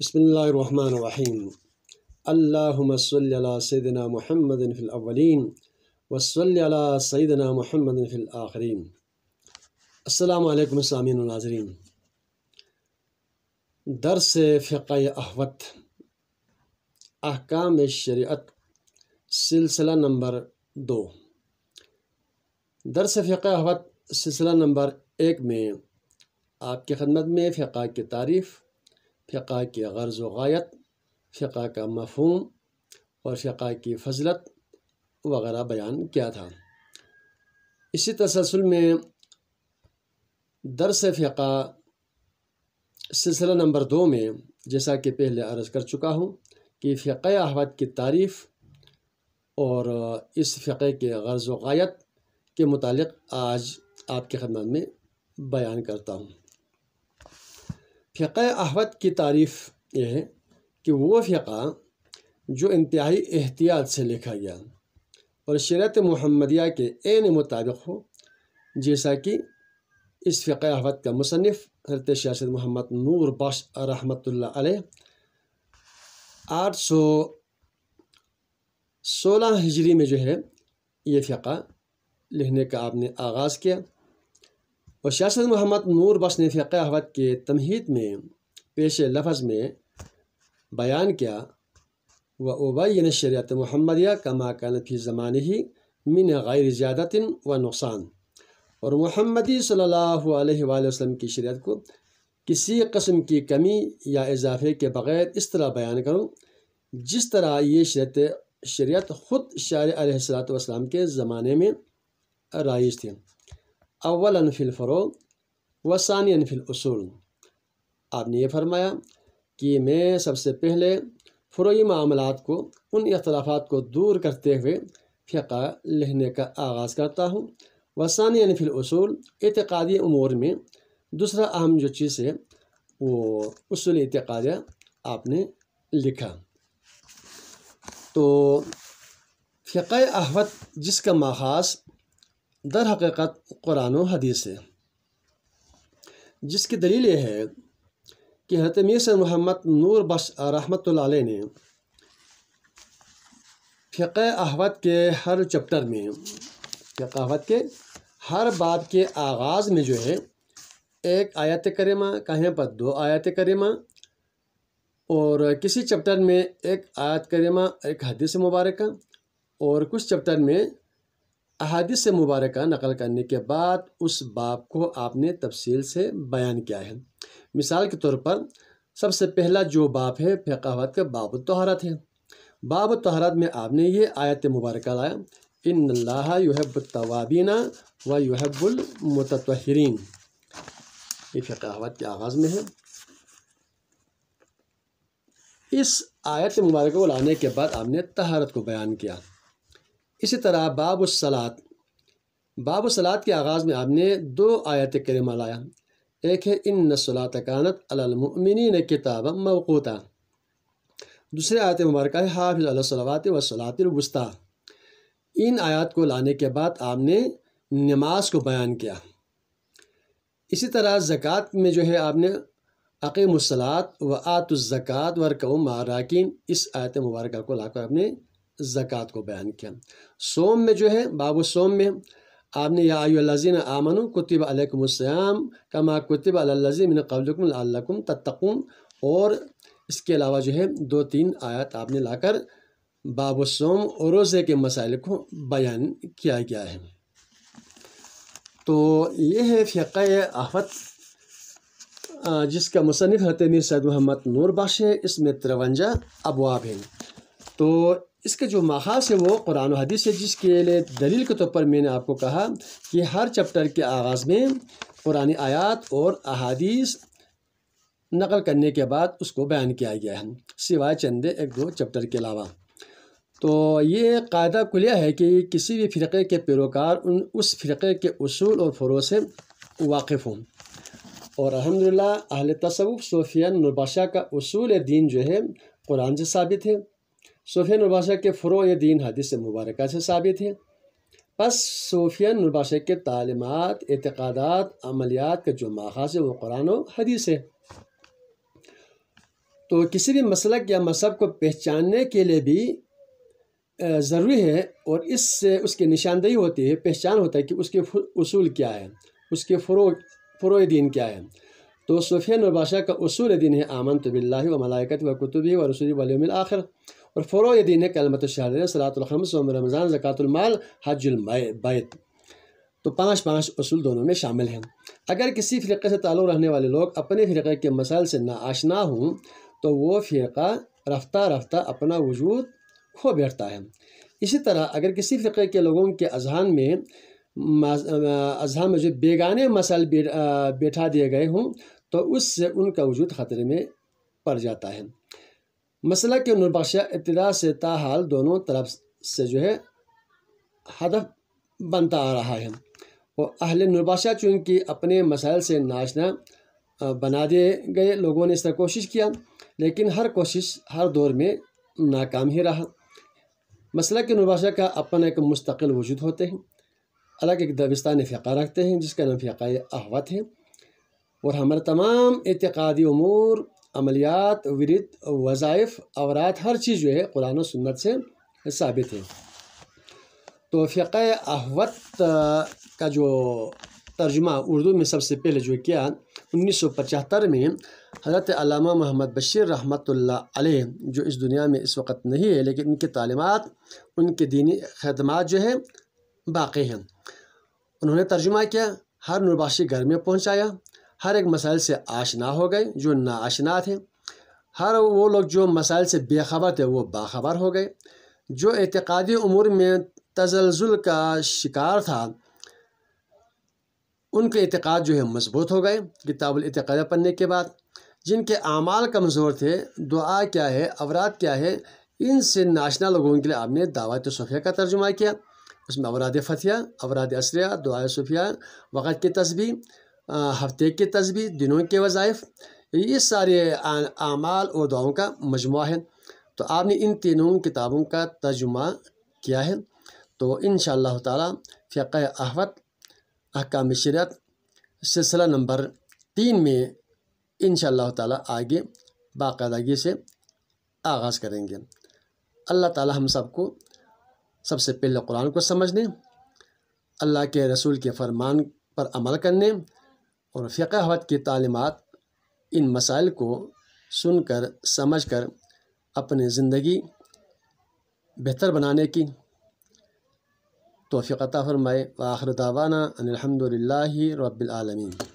بسم اللہ الرحمن الرحیم اللہم صلی علی سیدنا محمد فی الاولین وصلی علی سیدنا محمد فی الآخرین۔ السلام علیکم سامعین و ناظرین۔ درس فقہ احوط احکام شریعت سلسلہ نمبر 2۔ درس فقہ احوط سلسلہ نمبر 1 میں آپ کی خدمت میں فقہ کی تعریف، فقہ کی غرض و غایت، فقہ کا مفہوم اور فقہ کی فضیلت وغیرہ بیان کیا تھا۔ اسی تسلسل میں درس فقہ سلسلہ نمبر 2 میں جیسا کہ پہلے عرض کر چکا ہوں کہ فقہ احوط کی تعریف اور اس فقہ کے غرض و غایت کے متعلق آج آپ کی خدمت میں بیان کرتا ہوں۔ فقہ احوط کی تعریف یہ ہے کہ وہ فقہ جو انتہائی احتیاط سے لکھا گیا اور شریعت محمدیہ کے عین مطابق ہو، جیسا کہ اس فقہ احوط کا مصنف حضرت شیخ سید محمد نور بخش رحمۃ اللہ علیہ 816 ہجری میں جو ہے یہ فقہ لکھنے کا آپ نے آغاز کیا، اور شیخ سید محمد نور بخش نے فقہ احوط کے تمہید میں پیش لفظ میں بیان کیا وَأُبَيِّنُ الشریعۃ محمدیہ کما كانت فی زمانہ من غیر زیادۃ و نقصان، اور محمدی صلی اللہ علیہ وآلہ وسلم کی شریعت کو کسی قسم کی کمی یا اضافے کے بغیر اس طرح بیان کروں جس طرح یہ شریعت خود شارع علیہ السلام کے زمانے میں رائج تھی۔ اولاً فی الفروع و ثانیاً فی الاصول، آپ نے یہ فرمایا کہ میں سب سے پہلے فروعی معاملات کو، ان اختلافات کو دور کرتے ہوئے فقہ لکھنے کا آغاز کرتا ہوں، و ثانیاً فی الاصول، اعتقادی امور میں دوسرا اہم جو چیز ہے وہ اصول اعتقادیہ آپ نے لکھا۔ تو فقہ احوط جس کا ماخذ در حقیقت قرآن و حدیث ہے، جس کی دلیل یہ ہے کہ حضرت میر سید محمد نور بخش رحمۃ اللہ علیہ نے فقہ احوط کے ہر چپٹر میں، فقہ احوط کے ہر باب کے آغاز میں جو ہے ایک آیت کریمہ، کہیں پر 2 آیت کریمہ، اور کسی چپٹر میں ایک آیت کریمہ، ایک حدیث مبارکہ، اور کچھ چپٹر میں احادیث مبارکہ نقل کرنے کے بعد اس باب کو آپ نے تفصیل سے بیان کیا ہے۔ مثال کے طور پر سب سے پہلا جو باب ہے فقہ احوط کا باب الطہارت ہے۔ باب الطہارت میں آپ نے یہ آیت مبارکہ لایا، ان اللہ یحب التوابین و یحب المتطہرین، یہ فقہ احوط کے آغاز میں ہے۔ اس آیت مبارکہ کو لانے کے بعد آپ نے طہارت کو بیان کیا۔ اسی طرح باب الصلاۃ، باب الصلاۃ کے آغاز میں آپ نے 2 آیت کریمہ لایا، ایک ہے ان الصلاۃ کانت علی المؤمنین کتابا موقوتا، دوسری آیت مبارکہ ہے حافظ علی الصلوات والصلاۃ الوسطیٰ۔ ان آیات کو لانے کے بعد آپ نے نماز کو بیان کیا۔ اسی طرح زکوٰۃ میں جو ہے آپ نے اقیموا الصلاۃ وآتوا الزکوٰۃ وارکعوا مع الراکعین، اس آیت مبارکہ کو لا کر آپ نے زکوٰۃ کو بیان کیا۔ صوم میں جو ہے باب الصوم میں آپ نے یا ایھا الذین آمنوا کتب علیکم الصیام کما کتب علی الذین من قبلکم لعلکم تتقون، اور اس کے علاوہ جو ہے 2-3 آیات آپ نے لا کر باب الصوم اور روزے کے مسائل کو بیان کیا گیا ہے۔ تو یہ ہے فقہ احوط جس کا مصنف حضرت میر سید محمد نور بخش ہے۔ اس میں 53 ابواب ہیں۔ تو اس کے جو ماخذ ہے وہ قرآن و حدیث ہے، جس کے لیے دلیل کے طور پر میں نے آپ کو کہا کہ ہر چپٹر کے آغاز میں قرآنی آیات اور احادیث نقل کرنے کے بعد اس کو بیان کیا گیا ہے، سوائے چند 1-2 چپٹر کے علاوہ۔ تو یہ قاعدہ کلیہ ہے کہ کسی بھی فرقے کے پیروکار اس فرقے کے اصول اور فروع سے واقف ہوں، اور الحمدللہ اہل تصوف صوفیہ نوربخشیہ کا اصول دین جو ہے قرآن سے ثابت ہے، صوفیہ نوربخشیہ کے فروع دین حدیث مبارکہ سے ثابت ہے۔ پس صوفیہ نوربخشیہ کے تعلیمات، اعتقادات، عملیات کا جو ماخذ ہے وہ قرآن و حدیث ہے۔ تو کسی بھی مسلک یا مذہب کو پہچاننے کے لیے بھی ضروری ہے، اور اس سے اس کی نشاندہی ہوتی ہے، پہچان ہوتا ہے کہ اس کے اصول کیا ہے، اس کے فروع دین کیا ہے۔ تو صوفیہ نوربخشیہ کا اصول دین ہے آمنت باللہ و ملائکتہ و کتبہ و رسلہ والیوم الآخر، اور فروع دین ہے کلمۃ الشہادتین، صلاۃ الخمس، صوم رمضان، زکوٰۃ المال، حج البیت۔ تو 5 اصول دونوں میں شامل ہیں۔ اگر کسی فرقے سے تعلق رکھنے والے لوگ اپنے فرقے کے مسائل سے ناآشنا ہوں تو وہ فرقہ رفتہ رفتہ اپنا وجود کھو بیٹھتا ہے۔ اسی طرح اگر کسی فرقے کے لوگوں کے اذہان میں جو بیگانے مسائل بیٹھا دیے گئے ہوں تو اس سے ان کا وجود خطرے میں پڑ جاتا ہے۔ مسلک نوربخشیہ ابتدا سے تاحال دونوں طرف سے ہدف بنتا آ رہا ہے، اور اہل نوربخشیہ چونکہ اپنے مسائل سے ناآشنا بنا دیے گئے لوگوں نے اس طرح کوشش کیا، لیکن ہر کوشش ہر دور میں ناکام ہی رہا۔ مسلک نوربخشیہ کا اپنا ایک مستقل وجود ہوتے ہیں، الگ ایک دبستان فقہ رکھتے ہیں جس کا نام فقہ احوت ہے، اور ہمارے تمام اعتقادی امور، عملیات، ورد، وظائف، اورات، ہر چیز قرآن و سنت سے ثابت ہے۔ تو فقہ احوت کا جو ترجمہ اردو میں سب سے پہلے کیا 1975 میں حضرت علامہ محمد بشیر رحمۃ اللہ علیہ، جو اس دنیا میں اس وقت نہیں ہے، لیکن ان کی تعلیمات، ان کے دینی خدمات باقی ہیں۔ انہوں نے ترجمہ کیا، ہر نوربخشی گھر میں پہنچایا، ہر ایک مسائل سے آشنا ہو گئے جو ناآشنا تھے، ہر وہ لوگ جو مسائل سے بے خبر تھے وہ باخبر ہو گئے، جو اعتقادی امور میں تزلزل کا شکار تھا ان کے اعتقاد مضبوط ہو گئے کتاب الاعتقاد پڑھنے کے بعد، جن کے اعمال کمزور تھے، دعا کیا ہے، اوراد کیا ہے، ان سے ناشنا لوگوں کے لیے آپ نے دعوت صوفیہ کا ترجمہ کیا۔ اس میں اوراد فتحیہ، اوراد اسریہ، دعائے صوفیہ، وقت کی تسبیح، ہفتے کی تسبیح، دنوں کے وظائف، یہ سارے اعمال اور دعاؤں کا مجموعہ ہے۔ تو آپ نے ان تینوں کتابوں کا ترجمہ کیا ہے۔ تو انشاءاللہ تعالی فقہ احوت احکام شریعت سلسلہ نمبر 3 میں انشاءاللہ تعالی آگے باقاعدگی سے آغاز کریں گے۔ اللہ تعالی ہم سب کو سب سے پہلے قرآن کو سمجھنے، اللہ کے رسول کے فرمان پر عمل کرنے، اور فقہ احوت کی تعلیمات، ان مسائل کو سن کر سمجھ کر اپنی زندگی بہتر بنانے کی توفیق عطا فرمائے۔ وآخر دعوانا ان الحمد للہ رب العالمین۔